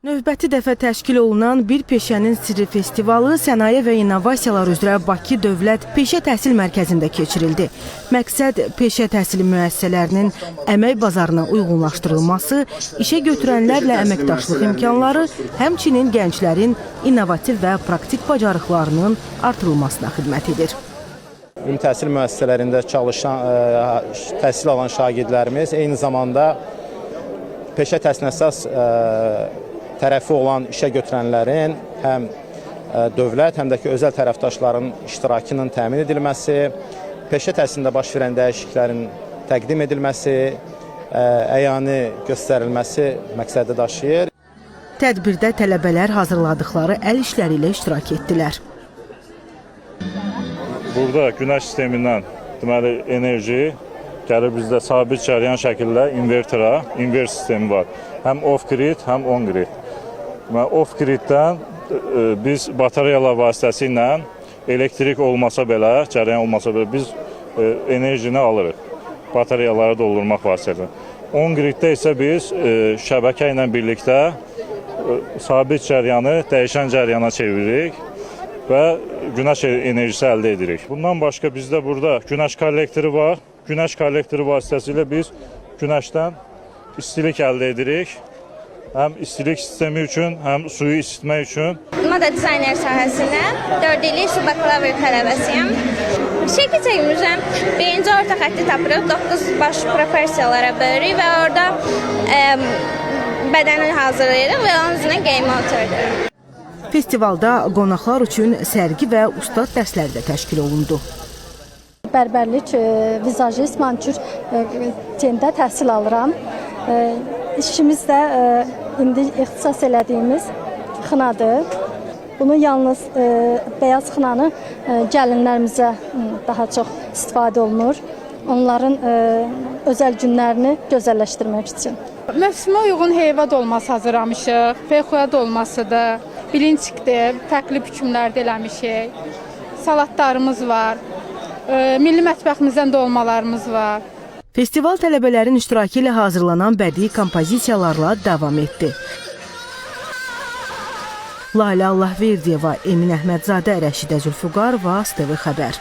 Növbəti dəfə təşkil olunan Bir Peşənin Sirri festivalı Sənaye və İnnovasiyalar üzrə Bakı Dövlət Peşə Təhsil Mərkəzində keçirildi. Məqsəd peşə təhsili müəssisələrinin əmək bazarına uyğunlaşdırılması, işə götürənlərlə əməkdaşlıq imkanları, həmçinin gənclərin innovativ və praktik bacarıqlarının artırılmasına xidmət edir. Ümumi təhsil müəssisələrində təhsil alan şagirdlərimiz eyni zamanda peşə təhsilinə əsas tərəfi olan işə götürənlərin həm dövlət, həm də ki, özəl tərəfdaşların iştirakının təmin edilməsi, peşə təhsilində baş verən dəyişikliklərin təqdim edilməsi, əyani göstərilməsi məqsədi daşıyır. Tədbirdə tələbələr hazırladıkları əl işləri ilə iştirak etdilər. Burada günəş sistemindən deməli enerji gəlir bizdə sabit cəryan şəkildə inverter sistemi var. Həm off-grid, həm on-grid. Off-griddən biz batareyalar vasitəsilə elektrik olmasa belə, cəryan olmasa belə biz enerjini alırıq. Batareyaları doldurmaq vasitəsilə. On-griddə isə biz şəbəkə ilə birlikdə sabit cəryanı dəyişən cəryana çeviririk və günəş enerjisi əldə edirik. Bundan başqa bizdə burada günəş kollektoru var. Günəş kollektoru vasitəsilə biz günəşdən istilik əldə edirik. Həm istilik sistemi üçün, həm suyu isitmək üçün. Moda dizayner sahəsində 4 illik su bakalavr tələbəsiyəm. Şəkil çəkmişəm. Birinci orta xətti tapırıq, 9 baş proporsiyalara bölürük və orada bədəni hazırlayırıq və onun üzrə geyimə otururuq. Festivalda qonaqlar üçün sərgi və ustad dərsləri də təşkil olundu. Bərbərlik, vizajist, manikür tində təhsil alıram. İşimiz də indi ixtisas elədiyimiz xınadır. Bunu yalnız beyaz xınanı gəlinlərimizə daha çox istifadə olunur. Onların özəl günlərini gözəlləşdirmək üçün. Mövsümə uyğun heyva dolması hazırlamışıq. Feyxuya dolmasıdır, bilinçikdir, fərqli biçimlərdə eləmişik. Salatlarımız var. Milli mətbəximizdən dolmalarımız var. Festival tələbələrin iştirakı ilə hazırlanan bədii kompozisiyalarla davam etdi. Lalə Allahverdiyeva, Emin Əhmədzadə, Rəşidə Zülfüqarova, ASTV Xəbər.